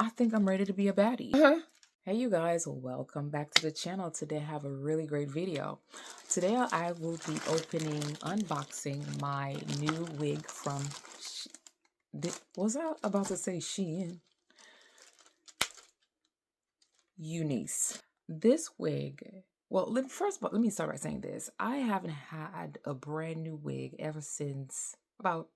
I think I'm ready to be a baddie. Hey you guys, welcome back to the channel. Today I have a really great video. Today I will be unboxing my new wig from, was I about to say Shein? UNICE. This wig, well, first of all, let me start by saying this. I haven't had a brand new wig ever since about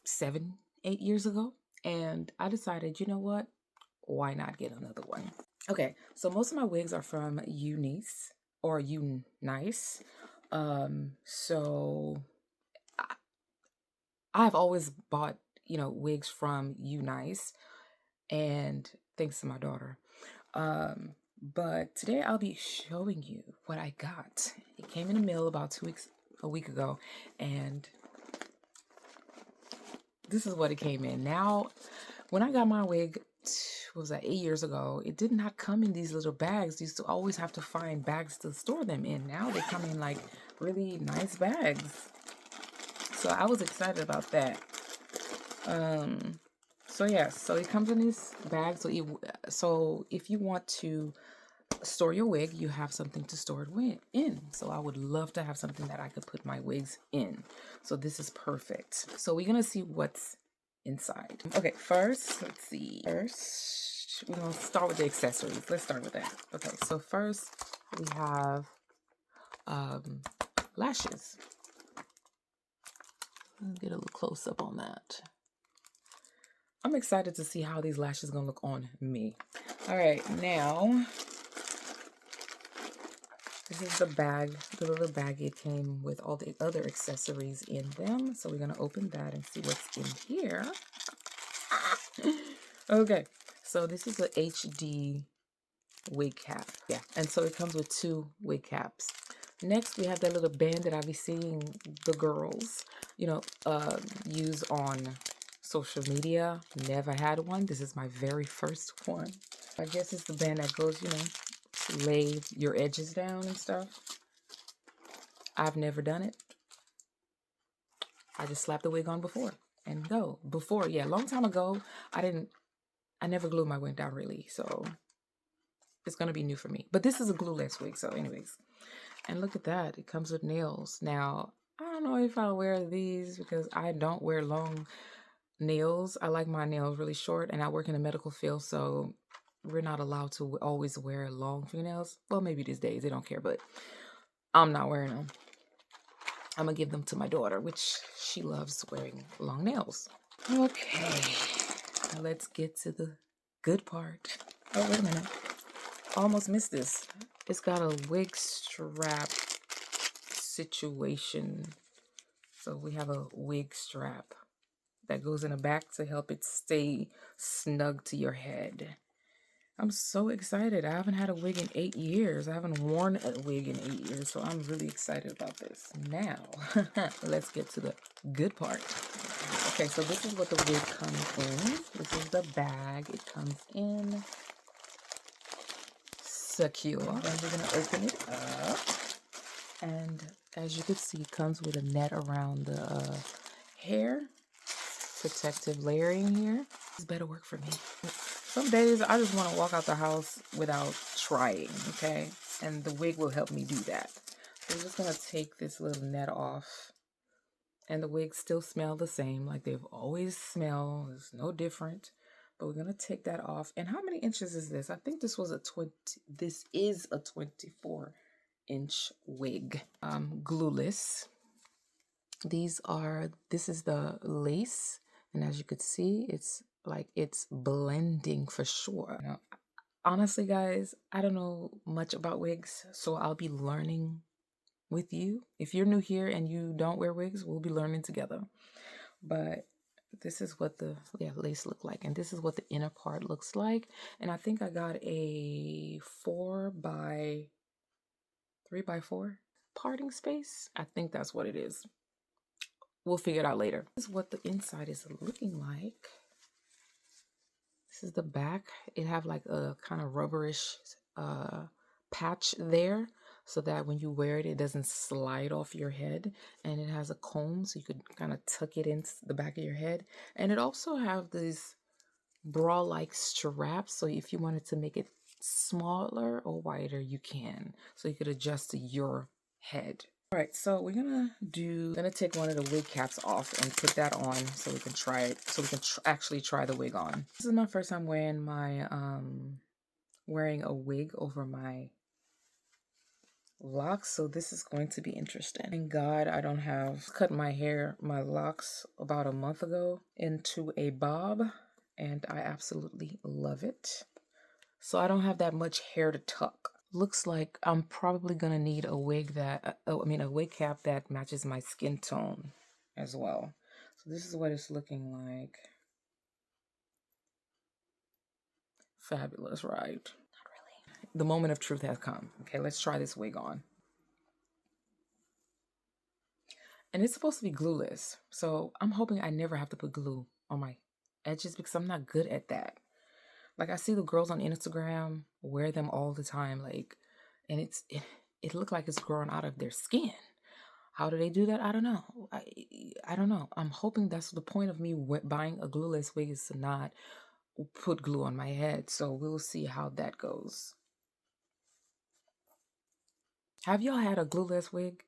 7, 8 years ago. And I decided, you know what? Why not get another one? Okay, so most of my wigs are from UNICE or UNICE. So I've always bought, wigs from UNICE, and thanks to my daughter. But today I'll be showing you what I got. It came in the mail about a week ago, and this is what it came in. Now, when I got my wig, what was that, 8 years ago, it did not come in these little bags. You used to always have to find bags to store them in. Now they come in like really nice bags. So I was excited about that. So yeah, so it comes in this bag. So if you want to store your wig, you have something to store it in. So I would love to have something that I could put my wigs in. So this is perfect. So we're gonna see what's inside. Okay, first, let's see. First, we're gonna start with the accessories. Let's start with that. Okay, so first we have lashes. Let's get a little close up on that. I'm excited to see how these lashes are gonna look on me. All right, now this is the bag, the little bag. It came with all the other accessories in them. So we're gonna open that and see what's in here. Okay, so this is a HD wig cap. Yeah, and so it comes with 2 wig caps. Next, we have that little band that I'll be seeing the girls, use on social media. Never had one. This is my very first one. I guess it's the band that goes, lay your edges down and stuff. I've never done it. I just slapped the wig on before and go. Before, yeah, a long time ago, I never glued my wig down really, so it's gonna be new for me. But this is a glueless wig, so anyways. And look at that, it comes with nails. Now, I don't know if I'll wear these because I don't wear long nails. I like my nails really short, and I work in the medical field, so we're not allowed to always wear long fingernails. Well, maybe these days, they don't care, but I'm not wearing them. I'm gonna give them to my daughter, which she loves wearing long nails. Okay, now let's get to the good part. Oh, wait a minute. Almost missed this. It's got a wig strap situation. So we have a wig strap that goes in the back to help it stay snug to your head. I'm so excited. I haven't had a wig in 8 years. I haven't worn a wig in 8 years, so I'm really excited about this. Now, let's get to the good part. Okay, so this is what the wig comes in. This is the bag. It comes in secure. Then we're gonna open it up. And as you can see, it comes with a net around the hair. Protective layering here. This better work for me. Some days I just want to walk out the house without trying, okay? And the wig will help me do that. So we're just going to take this little net off. And the wigs still smell the same, like they've always smelled. It's no different. But we're going to take that off. And how many inches is this? I think this is a 24-inch wig. Glueless. This is the lace. And as you could see, it's blending for sure. Now, honestly, guys, I don't know much about wigs, so I'll be learning with you. If you're new here and you don't wear wigs, we'll be learning together. But this is what the lace look like, and this is what the inner part looks like. And I think I got a 3x4 parting space. I think that's what it is. We'll figure it out later. This is what the inside is looking like. This is the back. It have like a kind of rubberish patch there. so that when you wear it, it doesn't slide off your head. And it has a comb, so you could kind of tuck it into the back of your head. And it also have these bra-like straps, so if you wanted to make it smaller or wider, you can. So you could adjust to your head. All right, so we're gonna take one of the wig caps off and put that on so we can try it, so we can actually try the wig on. This is my first time wearing my wearing a wig over my locks, so this is going to be interesting. Thank God I don't have cut my hair, my locks about a month ago into a bob, and I absolutely love it. So I don't have that much hair to tuck. Looks like I'm probably gonna need a wig that, a wig cap that matches my skin tone as well. So this is what it's looking like. Fabulous, right? Not really. The moment of truth has come. Okay, let's try this wig on. And it's supposed to be glueless. So I'm hoping I never have to put glue on my edges because I'm not good at that. Like I see the girls on Instagram wear them all the time, like, and it looked like it's growing out of their skin. How do they do that? I don't know. I don't know. I'm hoping that's the point of me buying a glueless wig, is to not put glue on my head. So we'll see how that goes. Have y'all had a glueless wig?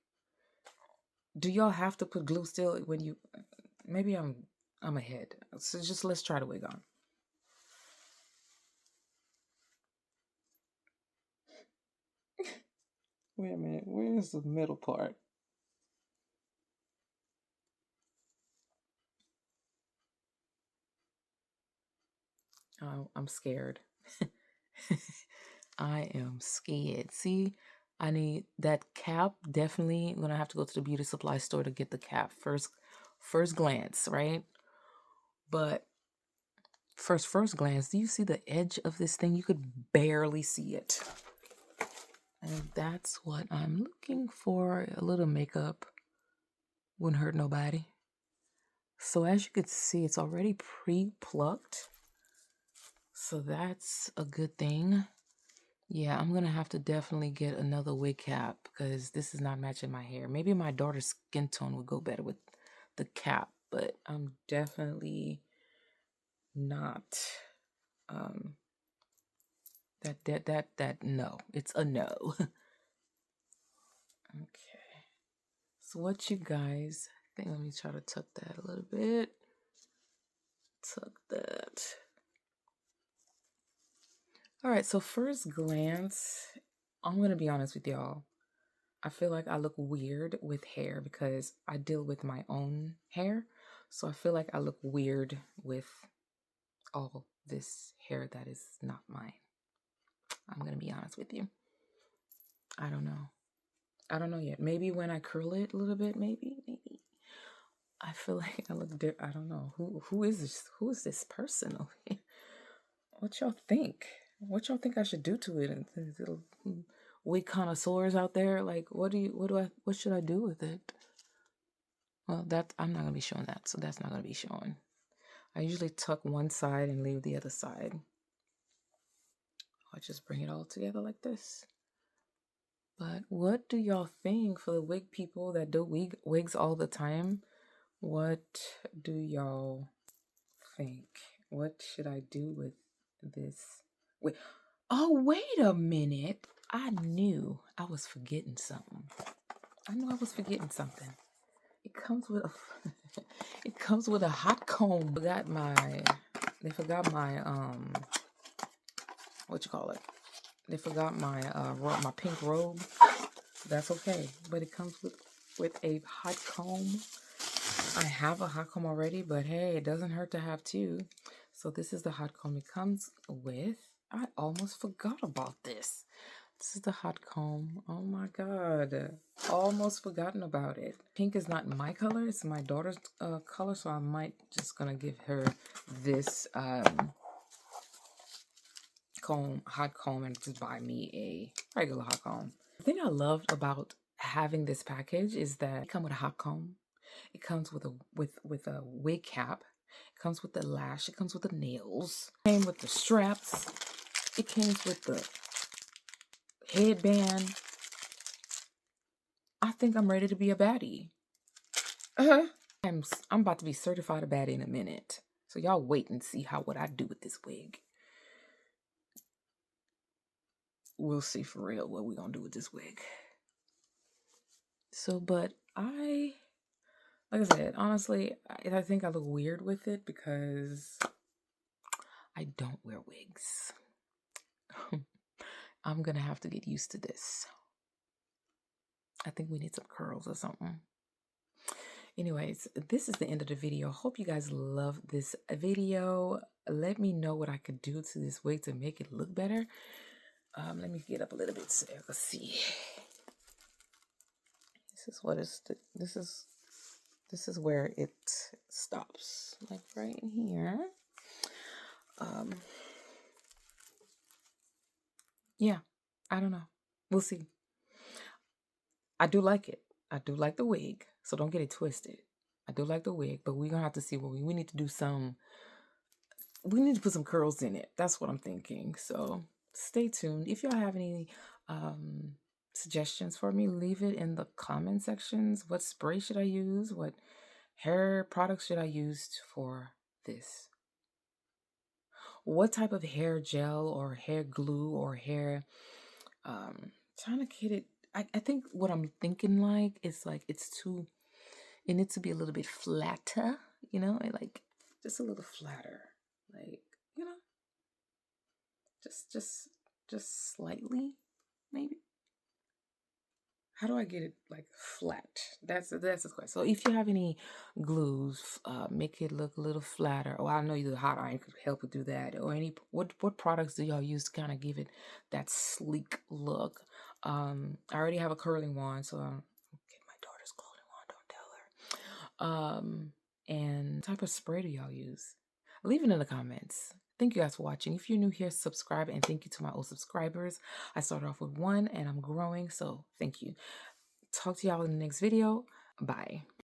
Do y'all have to put glue still when you? Maybe I'm ahead. So just let's try the wig on. Wait a minute. Where's the middle part? Oh, I'm scared. I am scared. See, I need that cap. Definitely, I'm gonna have to go to the beauty supply store to get the cap first glance, right? But first glance, do you see the edge of this thing? You could barely see it. And that's what I'm looking for. A little makeup wouldn't hurt nobody. So as you could see, it's already pre-plucked. So that's a good thing. Yeah, I'm gonna have to definitely get another wig cap because this is not matching my hair. Maybe my daughter's skin tone would go better with the cap, but I'm definitely not. No, it's a no. Okay. So what you guys think? Let me try to tuck that a little bit. Tuck that. All right, so first glance, I'm gonna be honest with y'all. I feel like I look weird with hair because I deal with my own hair. So I feel like I look weird with all this hair that is not mine. I'm going to be honest with you. I don't know. I don't know yet. Maybe when I curl it a little bit, maybe. I feel like I look different. I don't know. Who is this? Who is this person over here? What y'all think? What y'all think I should do to it? And little wig connoisseurs out there, like, what should I do with it? Well, I'm not gonna be showing that, so that's not gonna be showing. I usually tuck one side and leave the other side. I just bring it all together like this. But what do y'all think for the wig people that do wigs all the time? What do y'all think? What should I do with this? Wait. Oh, wait a minute. I knew I was forgetting something. It comes with a it comes with a hot comb. They forgot my what you call it? They forgot my my pink robe. That's okay, but it comes with a hot comb. I have a hot comb already, but hey, it doesn't hurt to have two. So this is the hot comb it comes with. I almost forgot about this. This is the hot comb. Oh my God. Almost forgotten about it. Pink is not my color. It's my daughter's color. So I might just gonna give her this hot comb, and just buy me a regular hot comb. The thing I loved about having this package is that it comes with a hot comb. It comes with a wig cap. It comes with the lash. It comes with the nails. It came with the straps. It came with the headband. I think I'm ready to be a baddie. I'm about to be certified a baddie in a minute. So y'all wait and see what I do with this wig. We'll see for real what we're gonna do with this wig. So, but like I said, honestly, I think I look weird with it because I don't wear wigs. I'm gonna have to get used to this. I think we need some curls or something. Anyways, this is the end of the video. Hope you guys love this video. Let me know what I could do to this wig to make it look better. Let me get up a little bit so you can see. This is where it stops, like right in here. Yeah, I don't know. We'll see. I do like it. I do like the wig, so don't get it twisted. I do like the wig, but we're gonna have to see what we need to do we need to put some curls in it. That's what I'm thinking. So stay tuned. If y'all have any suggestions for me, leave it in the comment sections. What spray should I use? What hair products should I use for this? What type of hair gel or hair glue or hair trying to get it. I think what I'm thinking like is like it needs to be a little bit flatter, like just a little flatter, like just slightly, maybe. How do I get it like flat? That's the question. So if you have any glues, make it look a little flatter. Or I know the hot iron could help you do that. Or what products do y'all use to kind of give it that sleek look? I already have a curling wand, so I'm getting my daughter's curling wand. Don't tell her. And what type of spray do y'all use? Leave it in the comments. Thank you guys for watching. If you're new here, subscribe, and thank you to my old subscribers. I started off with 1 and I'm growing, so thank you. Talk to y'all in the next video. Bye.